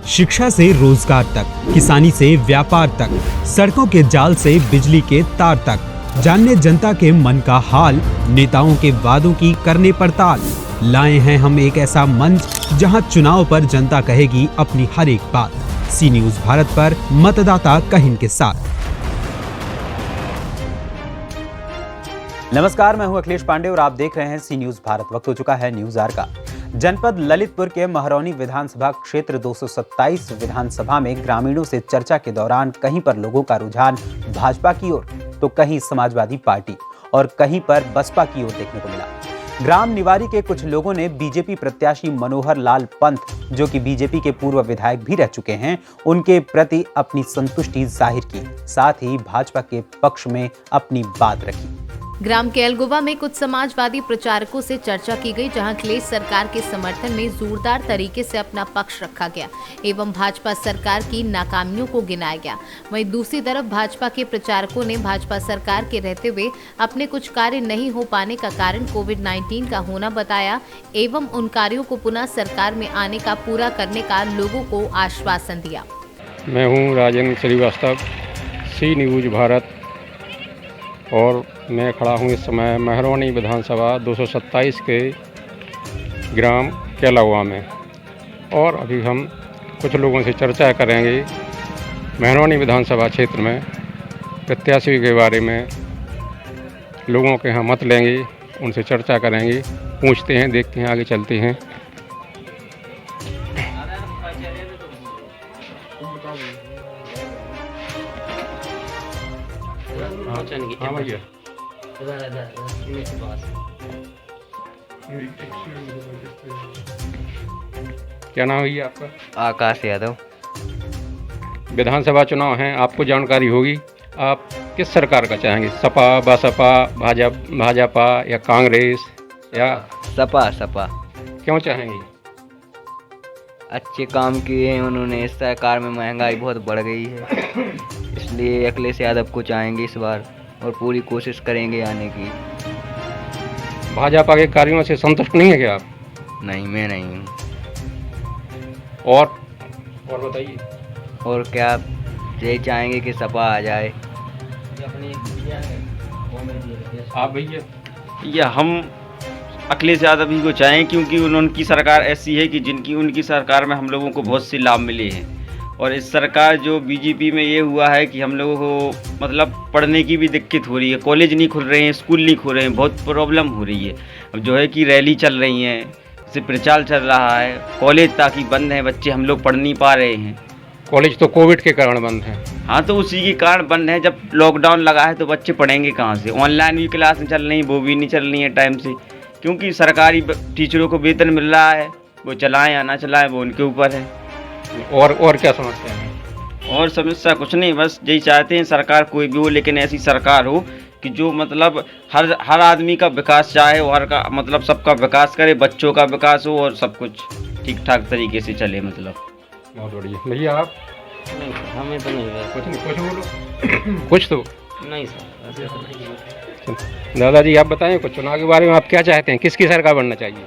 शिक्षा से रोजगार तक, किसानी से व्यापार तक, सड़कों के जाल से बिजली के तार तक, जानने जनता के मन का हाल, नेताओं के वादों की करने पड़ताल। लाए हैं हम एक ऐसा मंच जहां चुनाव पर जनता कहेगी अपनी हर एक बात। सी न्यूज़ भारत पर मतदाता कहिन के साथ। नमस्कार, मैं हूं अखिलेश पांडे और आप देख रहे हैं सी न्यूज़ भारत। वक्त हो चुका है न्यूज़ आवर का। जनपद ललितपुर के महरौनी विधानसभा क्षेत्र 227 विधानसभा में ग्रामीणों से चर्चा के दौरान कहीं पर लोगों का रुझान भाजपा की ओर तो कहीं समाजवादी पार्टी और कहीं पर बसपा की ओर देखने को मिला। ग्राम निवारी के कुछ लोगों ने बीजेपी प्रत्याशी मनोहर लाल पंत, जो कि बीजेपी के पूर्व विधायक भी रह चुके हैं, उनके प्रति अपनी संतुष्टि जाहिर की, साथ ही भाजपा के पक्ष में अपनी बात रखी। ग्राम केलगोवा में कुछ समाजवादी प्रचारकों से चर्चा की गई, जहां अखिलेश सरकार के समर्थन में जोरदार तरीके से अपना पक्ष रखा गया एवं भाजपा सरकार की नाकामियों को गिनाया गया। वहीं दूसरी तरफ भाजपा के प्रचारकों ने भाजपा सरकार के रहते हुए अपने कुछ कार्य नहीं हो पाने का कारण कोविड-19 का होना बताया एवं उन कार्यों को पुनः सरकार में आने का पूरा करने का लोगों को आश्वासन दिया। मैं हूँ राजेंद्र श्रीवास्तव, सी न्यूज़ भारत, और मैं खड़ा हूँ इस समय महरौनी विधानसभा 227 के ग्राम केलगोवा में। और अभी हम कुछ लोगों से चर्चा करेंगे महरौनी विधानसभा क्षेत्र में प्रत्याशी के बारे में। लोगों के यहाँ मत लेंगे, उनसे चर्चा करेंगे, पूछते हैं, देखते हैं, आगे चलते हैं। हाँ भैया, क्या नाम है भैया आपका? आकाश यादव। विधानसभा चुनाव हैं, आपको जानकारी होगी। आप किस सरकार का चाहेंगे? सपा, बसपा, भाजपा या कांग्रेस या सपा। क्यों चाहेंगे? अच्छे काम किए हैं उन्होंने। इस सरकार में महंगाई बहुत बढ़ गई है, इसलिए अखिलेश यादव को चाहेंगे इस बार और पूरी कोशिश करेंगे आने की। भाजपा के कार्यों से संतुष्ट नहीं है क्या आप? नहीं, मैं नहीं हूँ। और बताइए। और क्या, यही चाहेंगे कि सपा आ जाए। आप भैया? या हम अखिलेश यादव ही को चाहें, क्योंकि उनकी सरकार ऐसी है कि उनकी सरकार में हम लोगों को बहुत से लाभ मिले हैं। और इस सरकार जो बीजेपी में ये हुआ है कि हम लोगों को मतलब पढ़ने की भी दिक्कत हो रही है, कॉलेज नहीं खुल रहे हैं, स्कूल नहीं खुल रहे हैं, बहुत प्रॉब्लम हो रही है। अब जो है कि रैली चल रही हैं, जैसे प्रचार चल रहा है, कॉलेज ताकि बंद हैं, बच्चे हम लोग पढ़ नहीं पा रहे हैं। कॉलेज तो कोविड के कारण बंद है। हाँ, तो उसी के कारण बंद है। जब लॉकडाउन लगा है तो बच्चे पढ़ेंगे कहाँ से? ऑनलाइन भी क्लास चल रही हैं, वो भी नहीं चल रही हैं टाइम से, क्योंकि सरकारी टीचरों को वेतन मिल रहा है। वो चलाएं या ना चलाएं, वो उनके ऊपर है। और क्या समस्या है? और समस्या कुछ नहीं, बस यही चाहते हैं सरकार कोई भी हो, लेकिन ऐसी सरकार हो कि जो मतलब हर आदमी का विकास चाहे, और का मतलब सबका विकास करे, बच्चों का विकास हो और सब कुछ ठीक ठाक तरीके से चले। मतलब बहुत बढ़िया। भैया आप? नहीं, हमें तो नहीं है। कुछ बोलो। कुछ तो नहीं सर। दादाजी आप बताएं कुछ, चुनाव के बारे में आप क्या चाहते हैं? किसकी सरकार बनना चाहिए?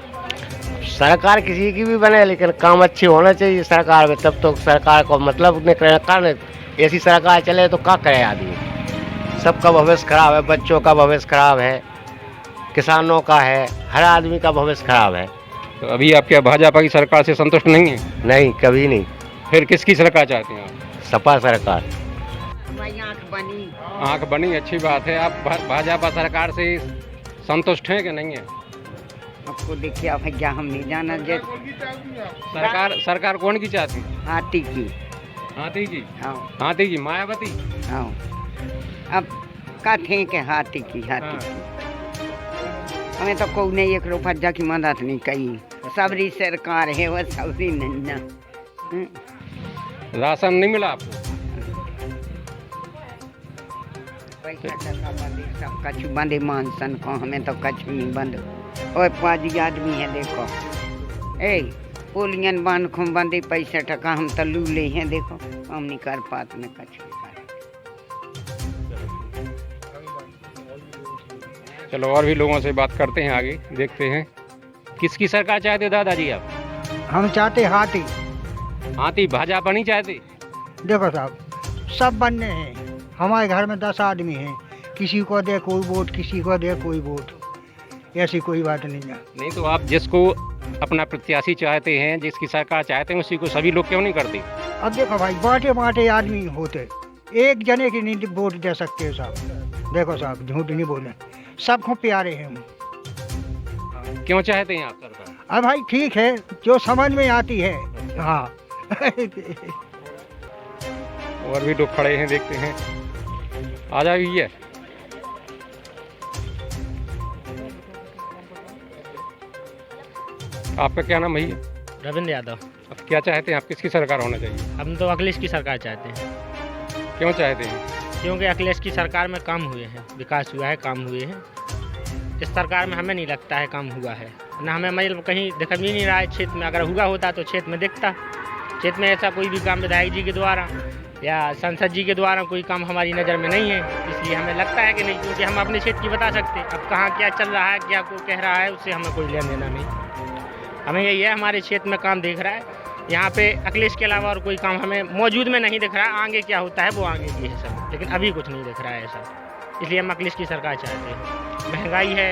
सरकार किसी की भी बने, लेकिन काम अच्छी होना चाहिए सरकार में, तब तो सरकार को मतलब कारण ऐसी सरकार चले तो क्या करे आदमी। सबका भविष्य खराब है, बच्चों का भविष्य खराब है, किसानों का है, हर आदमी का भविष्य खराब है। तो अभी आप क्या भाजपा की सरकार से संतुष्ट नहीं है? नहीं, कभी नहीं। फिर किसकी सरकार चाहते हैं आप? सपा सरकार। आँख बनी, अच्छी बात है। आप भाजपा सरकार से संतुष्ट हैं कि नहीं है? आपको देखिए भैया, हम नहीं जाना। सरकार कौन की चाहती है? हाथी की। हाथी की? हाँ। हाथी की, मायावती? हाँ, अब कहते के हाथी की। हमें तो कोई नहीं, एक रुपया की मदद नहीं कही। सबरी सरकार है, वो सबरी नहीं ना। राशन नहीं मिला आपको? पैसा टका बंदे, सब कछु बंदे मानसन को, हमें तो कछु नहीं बंद। और 5 आदमी है, देखो पोलियन बांध खुम बंदे, पैसा टका हम तो लूले हैं, देखो हम नहीं कर पाते न कछु। चलो और भी लोगों से बात करते हैं, आगे देखते हैं। किसकी सरकार चाहते दादाजी आप? हम चाहते हाथी। हाथी भाजपा नहीं चाहते? देखो साहब, सब बनने हैं। हमारे घर में 10 आदमी हैं, किसी को दे कोई वोट, किसी को दे कोई वोट, ऐसी कोई बात नहीं है। नहीं तो आप जिसको अपना प्रत्याशी चाहते हैं, जिसकी सरकार चाहते हैं, उसी को सभी लोग क्यों नहीं करते? अब देखो भाई, बांटे बांटे आदमी होते, एक जने की नहीं वोट दे सकते साहब। देखो साहब, झूठ नहीं बोले, सबको प्यारे हैं हम। क्यों चाहते हैं आप सरकार? अब भाई ठीक है, जो समझ में आती है। हाँ और भी लोग खड़े हैं, देखते हैं। आ जाइए। आपका क्या नाम भैया? रविंद्र यादव। अब क्या चाहते हैं आप, किसकी सरकार होना चाहिए? हम तो अखिलेश की सरकार चाहते हैं। क्यों चाहते हैं? क्योंकि अखिलेश की सरकार में काम हुए हैं, विकास हुआ है, काम हुए हैं। इस सरकार में हमें नहीं लगता है काम हुआ है, ना हमें मतलब कहीं दिख भी नहीं रहा है क्षेत्र में। अगर हुआ होता तो क्षेत्र में दिखता। क्षेत्र में ऐसा कोई भी काम विधायक जी के द्वारा या सांसद जी के द्वारा कोई काम हमारी नज़र में नहीं है, इसलिए हमें लगता है कि नहीं, क्योंकि हम अपने क्षेत्र की बता सकते। अब कहाँ क्या चल रहा है, क्या को कह रहा है, उससे हमें कोई लेना देना नहीं। हमें यही है, हमारे क्षेत्र में काम दिख रहा है। यहाँ पे अखिलेश के अलावा और कोई काम हमें मौजूद में नहीं दिख रहा है। आगे क्या होता है वो आगे की है सब, लेकिन अभी कुछ नहीं दिख रहा है ऐसा। इसलिए हम अखिलेश की सरकार चाहते हैं। महंगाई है,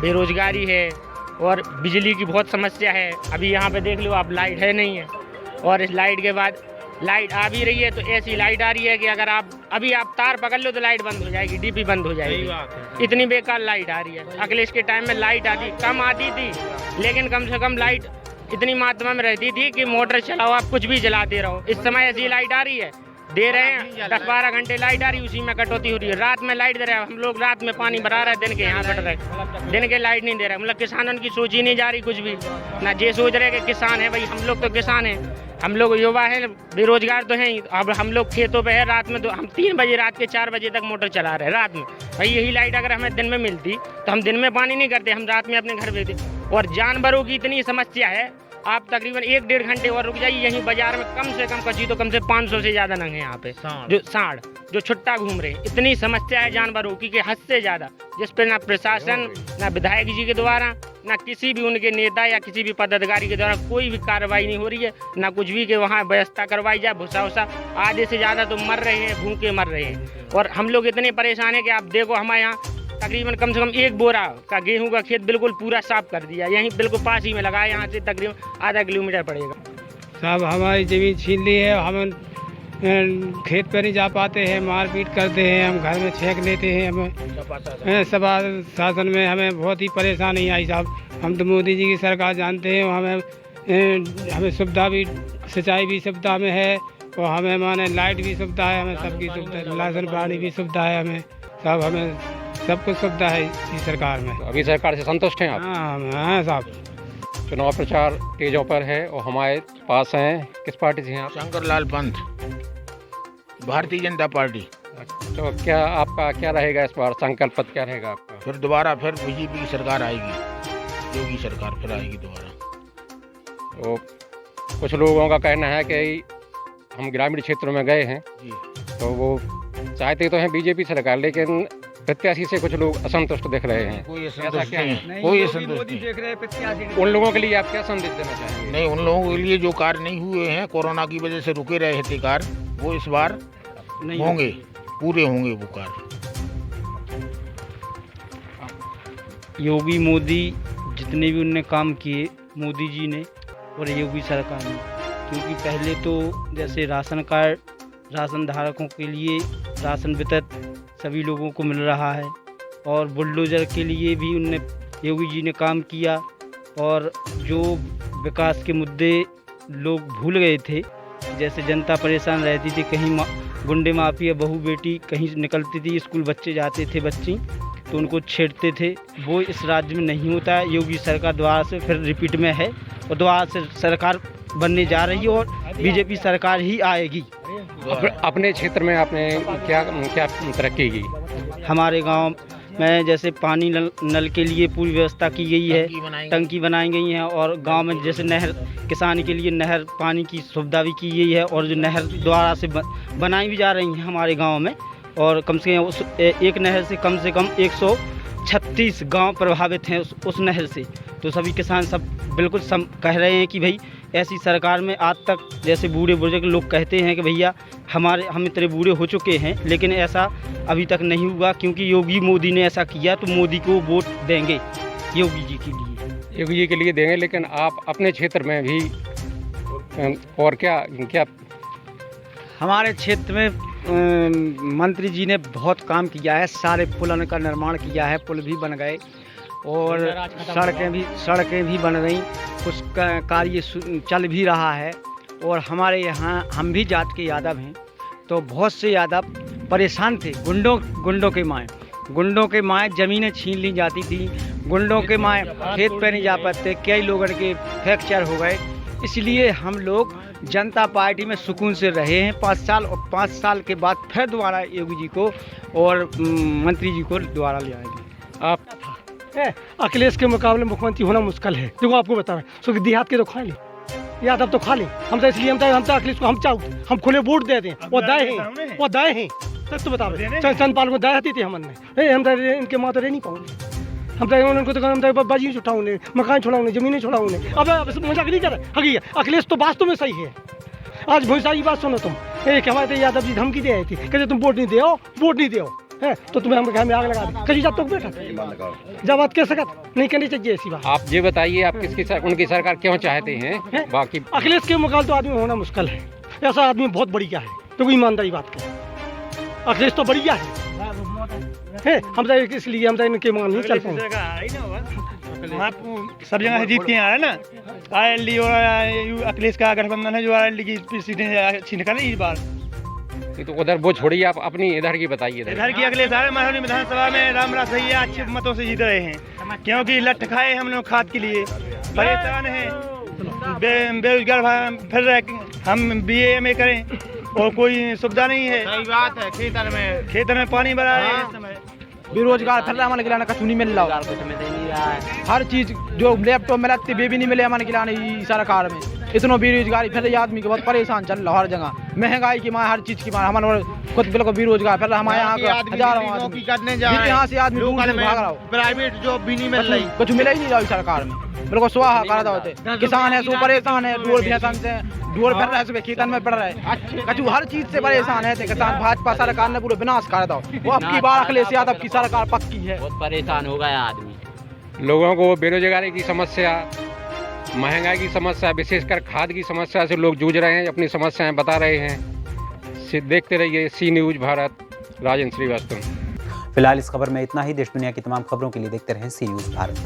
बेरोजगारी है और बिजली की बहुत समस्या है। अभी यहाँ पे देख लो आप, लाइट है नहीं है, और इस लाइट के बाद लाइट आ भी रही है तो ऐसी लाइट आ रही है कि अगर आप अभी आप तार पकड़ लो तो लाइट बंद हो जाएगी, डीपी बंद हो जाएगी। इतनी बेकार लाइट आ रही है। अखिलेश के टाइम में लाइट आती कम आती थी, लेकिन कम से कम लाइट इतनी मात्रा में रहती थी कि मोटर चलाओ, आप कुछ भी जलाते रहो। इस समय ऐसी लाइट आ रही है, दे रहे हैं 10-12 घंटे लाइट आ रही है, उसी में कटौती हो रही है। रात में लाइट दे रहे हैं, हम लोग रात में पानी भरा रहे हैं, दिन के यहाँ कट रहे, दिन के लाइट नहीं दे रहे। मतलब किसानों की सोच ही नहीं जा रही कुछ भी, ना ये सोच रहे कि किसान है। भाई हम लोग तो किसान हैं, हम लोग युवा हैं, बेरोजगार तो हैं। अब हम लोग खेतों पे है, रात में तो हम 3 बजे रात के 4 बजे तक मोटर चला रहे हैं रात में। भाई यही लाइट अगर हमें दिन में मिलती तो हम दिन में पानी नहीं करते, हम रात में अपने घर भेजते। और जानवरों की इतनी समस्या है, आप तकरीबन 1-1.5 घंटे और रुक जाइए, यहीं बाजार में कम से कम कची तो कम से 500 से ज़्यादा नंगे यहाँ पे जो सांड जो छुट्टा घूम रहे हैं। इतनी समस्या है जानवरों की कि हद से ज़्यादा, जिस पे ना प्रशासन, ना विधायक जी के द्वारा, ना किसी भी उनके नेता या किसी भी पदाधिकारी के द्वारा कोई भी कार्रवाई नहीं हो रही है, ना कुछ भी कि वहाँ व्यवस्था करवाई जाए। भूसा उसा आधे से ज़्यादा तो मर रहे हैं, भूखे मर रहे हैं। और हम लोग इतने परेशान हैं कि आप देखो, हमारे यहाँ तकरीबन कम से कम 1 बोरा का गेहूं का खेत बिल्कुल पूरा साफ कर दिया, यहीं बिल्कुल पास ही में लगा है। यहाँ से तकरीबन आधा किलोमीटर पड़ेगा। साहब हमारी ज़मीन छीन ली है, हम खेत पर नहीं जा पाते हैं, मारपीट करते हैं, हम घर में छेक लेते हैं। हमें सभा शासन में हमें बहुत ही परेशानी आई साहब। हम तो मोदी जी की सरकार जानते हैं, हमें सुविधा भी, सिंचाई भी सुविधा में है, और हमें माने लाइट भी सुविधा है, हमें सबकी सुविधा, राशन पानी भी सुविधा है। हमें साहब, हमें सब कुछ सुविधा है इस सरकार में। तो अभी सरकार से संतुष्ट हैं आप? हाँ साहब। चुनाव प्रचार तेजों पर है और हमारे पास हैं, किस पार्टी से हैं आप? शंकरलाल पंत, भारतीय जनता पार्टी। तो क्या आपका क्या रहेगा इस बार, संकल्प पद क्या रहेगा आपका? फिर दोबारा फिर बीजेपी की सरकार आएगी, योगी सरकार फिर आएगी दोबारा। तो कुछ लोगों का कहना है कि हम ग्रामीण क्षेत्रों में गए हैं जी, तो वो चाहते तो हैं बीजेपी सरकार, लेकिन प्रत्याशी से कुछ लोग असंतुष्ट दिख रहे हैं। कोई असंतुष्ट नहीं, कोई असंतुष्ट नहीं। उन लोगों के लिए आप क्या संदेश देना चाहेंगे? नहीं, उन लोगों के लिए जो कार्य नहीं हुए हैं, कोरोना की वजह से रुके रहे थे कार्य, वो इस बार होंगे, पूरे होंगे वो कार्य। योगी मोदी जितने भी उनने काम किए, मोदी जी ने और योगी सरकार ने, क्योंकि पहले तो जैसे राशन कार्ड, राशन धारकों के लिए राशन वितरण सभी लोगों को मिल रहा है, और बुलडोज़र के लिए भी उनने, योगी जी ने काम किया। और जो विकास के मुद्दे लोग भूल गए थे, जैसे जनता परेशान रहती थी, कहीं गुंडे माफिया बहू बेटी कहीं निकलती थी, स्कूल बच्चे जाते थे, बच्ची तो उनको छेड़ते थे, वो इस राज्य में नहीं होता है। योगी सरकार द्वारा से फिर रिपीट में है, और दोबारा से सरकार बनने जा रही है, और बीजेपी सरकार ही आएगी। अपने क्षेत्र में आपने क्या क्या तरक्की की? हमारे गांव में जैसे पानी नल के लिए पूरी व्यवस्था की गई है, टंकी बनाई गई है, और गांव में जैसे नहर, किसान के लिए नहर पानी की सुविधा भी की गई है, और जो नहर द्वारा से बनाई भी जा रही हैं हमारे गांव में। और कम से कम उस एक नहर से कम 136 गांव प्रभावित हैं उस नहर से। तो सभी किसान सब बिल्कुल कह रहे हैं कि भाई ऐसी सरकार में आज तक जैसे बूढ़े बुजुर्ग लोग कहते हैं कि भैया हम इतने बूढ़े हो चुके हैं, लेकिन ऐसा अभी तक नहीं हुआ, क्योंकि योगी मोदी ने ऐसा किया तो मोदी को वोट देंगे योगी जी के लिए। योगी जी के लिए देंगे, लेकिन आप अपने क्षेत्र में भी और क्या हमारे क्षेत्र में मंत्री जी ने बहुत काम किया है, सारे पुलों का निर्माण किया है, पुल भी बन गए और सड़कें भी बन गई, कुछ कार्य चल भी रहा है। और हमारे यहाँ हम भी जात के यादव हैं, तो बहुत से यादव परेशान थे। गुंडों के माए ज़मीनें छीन ली जाती थी, गुंडों के माए खेत पे नहीं जा पाते, कई लोगों के फ्रैक्चर हो गए। इसलिए हम लोग जनता पार्टी में सुकून से रहे हैं 5 साल, और 5 साल के बाद फिर दोबारा योगी जी को और मंत्री जी को दोबारा ले आएंगे। आप अखिलेश के मुकाबले मुख्यमंत्री होना मुश्किल है। देखो आपको बता रहे हैं, सो देहात के तो खा लें, यादव तो खा लें। हम तो इसलिए हम तो अखिलेश को हम खुले वोट दे दें, वो दाए हैं तो बता रहे चंदपाल को दाए थे हमने, हम तो इनके माँ तो रह नहीं पाऊंगे, हम तो उनको तो बाजी छुटाऊंगे, मकान छुड़ाऊंगे, जमीनें छुड़ाऊंगे। अब मजाक नहीं कर रहे, हकीकत अखिलेश तो वास्तव में सही है। आज बहुत सारी बात सुनो तुम, एक हमारे यादव जी धमकी दे आई थी, कहते तुम वोट नहीं दे है तो तुम्हें हम घर में आग लगा दी, कहीं जब तक बैठा जब बात कह सकत नहीं करनी चाहिए ऐसी बात। आप ये बताइए, आप उनकी सरकार क्यों चाहते हैं? बाकी अखिलेश के मुकाबले तो आदमी होना मुश्किल है, ऐसा आदमी बहुत बढ़िया है, तो ईमानदारी बात करें, अखिलेश तो बढ़िया है हम तो इसलिए हम तो इनके मान नहीं चल पाए। सब जगह से जीत के आ रहा है ना, आरएलडी और अखिलेश का गठबंधन है जो आरएलडी की सीटें छीन कर इस बार। तो उधर वो छोड़िए, आप अपनी इधर की बताइए। इधर की अखिलेश आ रहे महरौनी विधानसभा में रामराज भैया अच्छे मतों से जीत रहे हैं, क्योंकि लठ खाए हम लोग खाद के लिए परेशान हैं, बेरोजगार फिर रहे, हम BA MA करें और कोई सुविधा नहीं है। सही बात है, खेतन में पानी भरा है इस समय, बेरोजगार फिर रहा, हमारे खिलाना कछु नहीं मिल रहा, हर चीज़ जो लैपटॉप मिला वे भी नहीं मिले हमारे खिलाने सरकार में। इतना बेरोजगारी फिर आदमी को बहुत परेशान चल रहा, हर जगह महंगाई की मार, हर चीज़ की मार, हमारे खुद बिल्कुल बेरोजगार फिर हमारे यहाँ हजारों आदमी यहाँ से आदमी भाग रहा हो, प्राइवेट जॉब भी नहीं मिल रही, कुछ मिला ही नहीं रहा सरकार में, बिल्कुल स्वाहा कर होते। किसान है सो परेशान है, डोर फिर रहे सुबह खेतन में पड़ रहे, कछु हर चीज से परेशान है किसान। भाजपा सरकार ने पूरे विनाश कर दो, वो अब की बार अखिलेश यादव की सरकार पक्की है। बहुत परेशान हो गया आदमी, लोगों को बेरोजगारी की समस्या, महंगाई की समस्या, विशेषकर खाद की समस्या से लोग जूझ रहे हैं, अपनी समस्याएं बता रहे हैं। देखते रहिए सी न्यूज़ भारत, राजेंद्र श्रीवास्तव। फिलहाल इस खबर में इतना ही। देश दुनिया की तमाम खबरों के लिए देखते रहें सी न्यूज़ भारत।